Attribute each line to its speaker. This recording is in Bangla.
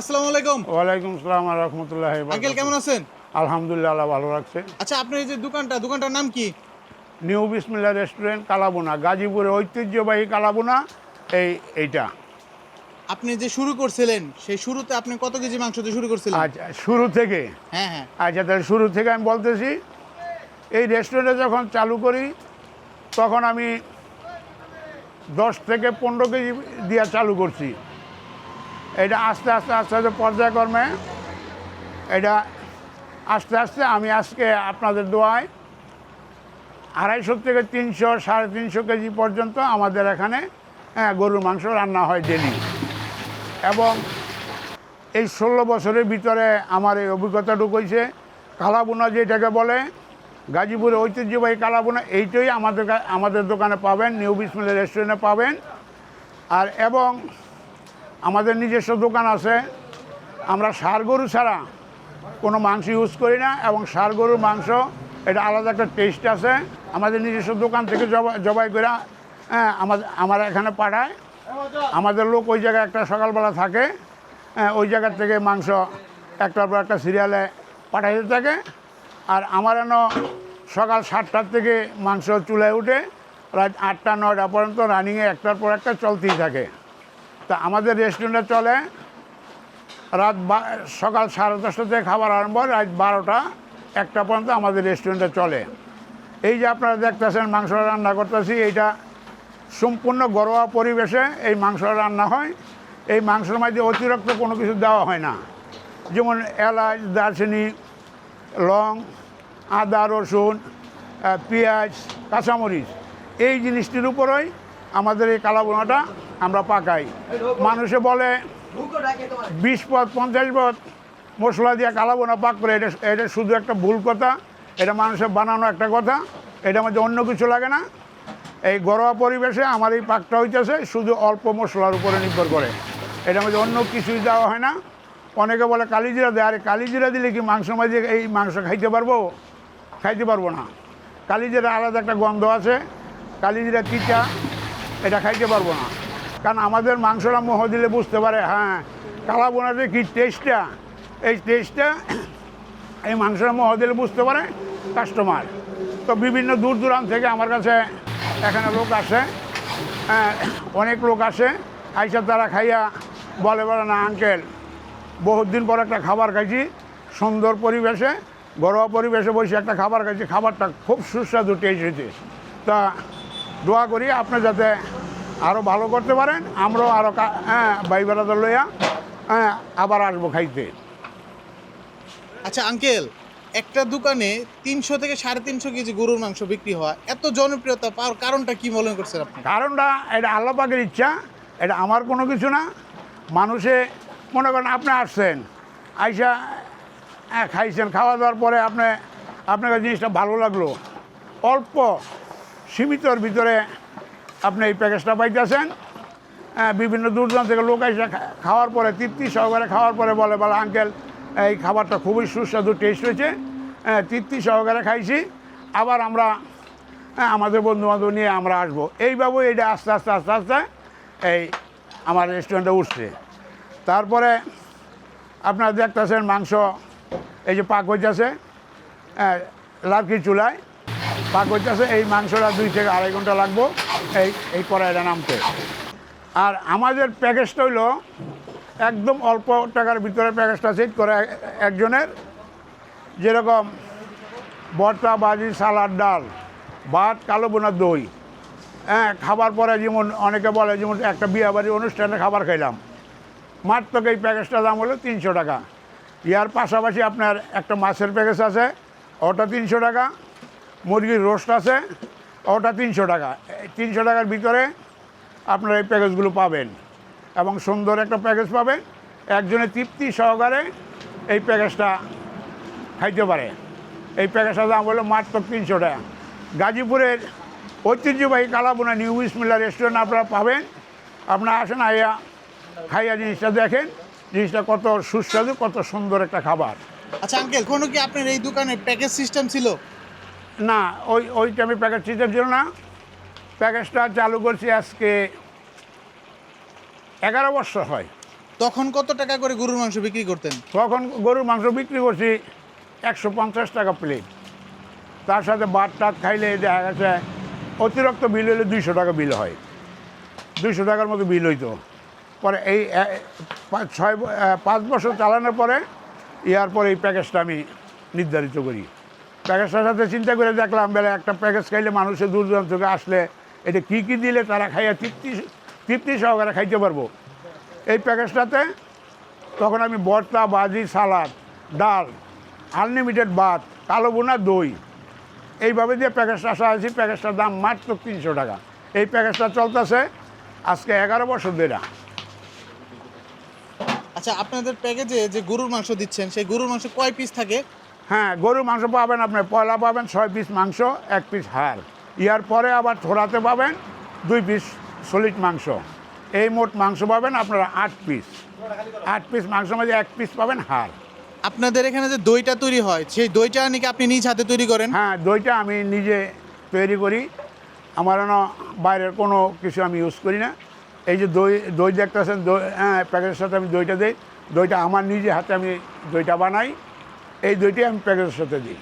Speaker 1: আসসালামু আলাইকুম।
Speaker 2: ওয়ালাইকুম আসসালাম ওয়া রাহমাতুল্লাহি ওয়া
Speaker 1: আঙ্কেল কেমন
Speaker 2: বারাকাতুহু।
Speaker 1: আছেন?
Speaker 2: আলহামদুলিল্লাহ, আল্লাহ ভালো রাখছে।
Speaker 1: আচ্ছা, আপনার এই যে দোকানটার নাম কি?
Speaker 2: নিউ বিসমিল্লাহ রেস্টুরেন্ট, কালাবোনা, গাজীপুরের ঐতিহ্যবাহী কালাবোনা। এইটা
Speaker 1: আপনি যে শুরু করছিলেন, সেই শুরুতে আপনি কত কেজি মাংস দিয়ে শুরু করছিলেন?
Speaker 2: আচ্ছা, শুরু থেকে।
Speaker 1: হ্যাঁ, হ্যাঁ।
Speaker 2: আচ্ছা, তাহলে শুরু থেকে আমি বলতেছি। এই রেস্টুরেন্টে যখন চালু করি তখন আমি 10 থেকে 15 কেজি দিয়ে চালু করছি। এটা আস্তে আস্তে আস্তে আস্তে পর্যায়ক্রমে এটা আস্তে আস্তে আমি আজকে আপনাদের দোয়ায় 250 থেকে 300, 350 কেজি পর্যন্ত আমাদের এখানে গরুর মাংস রান্না হয় ডেলি। এবং এই 16 বছরের ভিতরে আমার এই অভিজ্ঞতাটুকু হয়েছে। কালাবোনা যেটাকে বলে, গাজীপুরে ঐতিহ্যবাহী কালাবোনা, এইটাই আমাদের দোকানে পাবেন, নিউ বিসমিল্লাহ রেস্টুরেন্টে পাবেন। আর এবং আমাদের নিজস্ব দোকান আছে। আমরা ষাঁড় গরু ছাড়া কোনো মাংস ইউজ করি না, এবং ষাঁড় গরুর মাংস এটা আলাদা একটা টেস্ট আছে। আমাদের নিজস্ব দোকান থেকে জবাই করে আমার এখানে পাঠায়। আমাদের লোক ওই জায়গায় একটা সকালবেলা থাকে, ওই জায়গার থেকে মাংস একটার পর একটা সিরিয়ালে পাঠাইতে থাকে। আর আমার এন সকাল 7টার থেকে মাংস চুলায় উঠে রাত 8টা 9টা পর্যন্ত রানিংয়ে একটার পর একটা চলতেই থাকে। তা আমাদের রেস্টুরেন্টে চলে সকাল 10:30 থেকে খাবার আরম্ভ হয়, রাত 12টা 1টা পর্যন্ত আমাদের রেস্টুরেন্টে চলে। এই যে আপনারা দেখতেছেন মাংস রান্না করতেছি, এইটা সম্পূর্ণ ঘরোয়া পরিবেশে এই মাংস রান্না হয়। এই মাংসের মধ্যে অতিরিক্ত কোনো কিছু দেওয়া হয় না, যেমন এলাচ, দারচিনি, লং, আদা, রসুন, পেঁয়াজ, কাঁচামরিচ, এই জিনিসটির উপরেই আমাদের এই কালাবোনাটা আমরা পাকাই। মানুষে বলে 20 পদ 50 পদ মশলা দিয়ে কালাবোনা পাক করে, এটা শুধু একটা ভুল কথা। এটা মানুষের বানানো একটা কথা, এটার মধ্যে অন্য কিছু লাগে না। এই ঘরোয়া পরিবেশে আমার এই পাকটা হইতেছে শুধু অল্প মশলার উপরে নির্ভর করে, এটার মধ্যে অন্য কিছুই দেওয়া হয় না। অনেকে বলে কালিজিরা দেয়, আরে কালিজিরা দিলে কি মাংসের মধ্যে এই মাংস খাইতে পারবো না। কালিজিরা আলাদা একটা গন্ধ আছে, কালিজিরা তিতা, এটা খাইতে পারবো না। কারণ আমাদের মাংসটা মোহ দিলে বুঝতে পারে, হ্যাঁ কালাবোনাতে কি টেস্টটা, এই টেস্টটা এই মাংসটা মোহ দিলে বুঝতে পারে কাস্টমার। তো বিভিন্ন দূর দূরান্ত থেকে আমার কাছে এখানে লোক আসে, অনেক লোক আসে, আইসা তারা খাইয়া বলে না আঙ্কেল, বহুত দিন পর একটা খাবার খাইছি, সুন্দর পরিবেশে, ঘরোয়া পরিবেশে বসে একটা খাবার খাইছি, খাবারটা খুব সুস্বাদু টেস্ট হয়েছে। তা দোয়া করি আপনি যাতে আরও ভালো করতে পারেন, আমরাও আরও ভাই বেড়াতে লইয়া আবার আসবো খাইতে।
Speaker 1: আচ্ছা আঙ্কেল, একটা দোকানে 300 থেকে 350 কেজি গরুর মাংস বিক্রি হওয়া, এত জনপ্রিয়তা পাওয়ার কারণটা কি মনে করছেন আপনি?
Speaker 2: কারণটা এটা আল্লাহ পাকের ইচ্ছা, এটা আমার কোনো কিছু না। মানুষে মনে করেন আপনি আসছেন, আইসা খাইছেন, খাওয়া দাওয়ার পরে আপনাকে জিনিসটা ভালো লাগলো, অল্প সীমিতর ভিতরে আপনি এই প্যাকেজটা পাইতেছেন। বিভিন্ন দূরদূরান্ত থেকে লোক আইসা খাওয়ার পরে তৃপ্তি সহকারে খাওয়ার পরে বলে আঙ্কেল এই খাবারটা খুবই সুস্বাদু টেস্ট হয়েছে, তৃপ্তি সহকারে খাইছি, আবার আমরা আমাদের বন্ধুবান্ধব নিয়ে আমরা আসবো। এইভাবে এটা আস্তে আস্তে আস্তে আস্তে এই আমার রেস্টুরেন্টে উঠছে। তারপরে আপনারা দেখতেছেন মাংস এই যে পাক হইতেছে, লার্কির চুলায় পাক হইতেছে। এই মাংসটা 2 থেকে 2.5 ঘন্টা লাগবো এই কড়াইটা নামতে। আর আমাদের প্যাকেজটা হইলো একদম অল্প টাকার ভিতরে প্যাকেজটা সেট করে একজনের, যেরকম ভর্তা, ভাজি, সালাড, ডাল, ভাত, কালোবোনা, দই, খাবার পরে যেমন অনেকে বলে যেমন একটা বিয়েবাড়ির অনুষ্ঠানে খাবার খাইলাম, মাত্র এই প্যাকেজটার দাম হলো 300 টাকা। ইয়ার পাশাপাশি আপনার একটা মাছের প্যাকেজ আছে, ওটা 300 টাকা, মুরগির রোস্ট আছে, ওটা 300 টাকা। 300 টাকার ভিতরে আপনারা এই প্যাকেজগুলো পাবেন, এবং সুন্দর একটা প্যাকেজ পাবেন। একজনের তৃপ্তি সহকারে এই প্যাকেজটা খাইতে পারে। এই প্যাকেজটার দাম হলো মাত্র 300 টাকা। গাজীপুরের ঐতিহ্যবাহী কালাবোনা নিউ বিসমিল্লাহ রেস্টুরেন্ট আপনারা পাবেন। আপনারা আসেন, আইয়া খাইয়া জিনিসটা দেখেন, জিনিসটা কত সুস্বাদু, কত সুন্দর একটা খাবার।
Speaker 1: আচ্ছা আঙ্কেল, কোনো কি আপনার এই দোকানে প্যাকেজ সিস্টেম ছিল?
Speaker 2: না, ওই টাইমে প্যাকেজ সিস্টেম ছিল না। প্যাকেজটা চালু করছি আজকে 11 বছর হয়।
Speaker 1: তখন কত টাকা করে গরুর মাংস বিক্রি করতেন?
Speaker 2: তখন গরুর মাংস বিক্রি করছি 150 টাকা প্লেট। তার সাথে ভাত টাত খাইলে দেখা গেছে অতিরিক্ত বিল হলে 200 টাকা বিল হয়, 200 টাকার মতো বিল হইতো। পরে এই 5 বছর চালানোর পরে ইয়ার পরে এই প্যাকেজটা আমি নির্ধারিত করি। প্যাকেজটার সাথে চিন্তা করে দেখলাম বেলা একটা প্যাকেজ খাইলে মানুষের দূর দূরান্ত থেকে আসলে এটা কী কী দিলে তারা খাইয়া তৃপ্তি সহকারে খাইতে পারবো। এই প্যাকেজটাতে তখন আমি ভর্তা, ভাজি, সালাদ, ডাল, আনলিমিটেড ভাত, কালো বোনা, দই এইভাবে দিয়ে প্যাকেজটা সাজাইছি। প্যাকেজটার দাম মাত্র 300 টাকা। এই প্যাকেজটা চলতেছে আজকে 11 বছর ধরে।
Speaker 1: আচ্ছা, আপনাদের প্যাকেজে যে গরুর মাংস দিচ্ছেন সেই গরুর মাংস কয় পিস থাকে?
Speaker 2: হ্যাঁ, গরুর মাংস পাবেন আপনি পয়লা পাবেন 6 পিস মাংস, 1 পিস হাড়। ইয়ার পরে আবার থোড়াতে পাবেন 2 পিস সলিড মাংস। এই মোট মাংস পাবেন আপনারা 8 পিস। 8 পিস মাংসের মধ্যে 1 পিস পাবেন হাড়।
Speaker 1: আপনাদের এখানে যে দইটা তৈরি হয় সেই দইটা নাকি আপনি নিজ হাতে তৈরি করেন?
Speaker 2: হ্যাঁ, দইটা আমি নিজে তৈরি করি। আমার বাইরের কোনো কিছু আমি ইউজ করি না। এই যে দই দেখতেছেন, দই, হ্যাঁ, প্যাকেজের সাথে আমি দইটা দিই। দইটা আমার নিজে হাতে আমি দইটা বানাই। এই দইটাই আমি প্যাকেজের সাথে দিই।